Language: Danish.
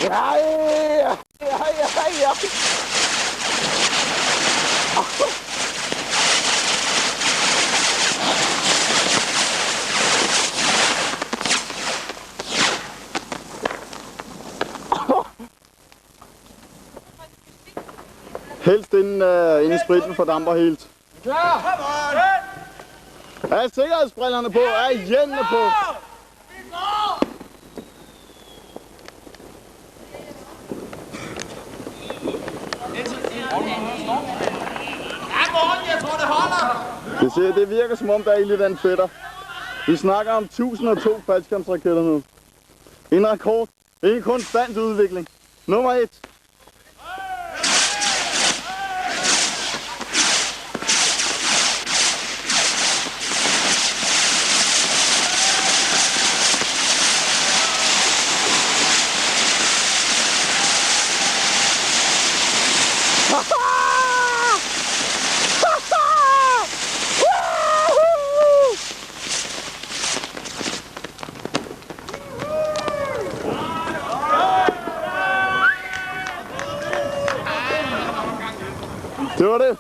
Ja. Helst inden i spritten fordamper helt. Klar! Er sikkerhedsbrillerne på? Er hjelmene på? Det virker som om der er ild i den fætter. Vi snakker om 1002 faldskærmsraketter nu. En rekord. En konstant udvikling. Nummer 1. Det var det.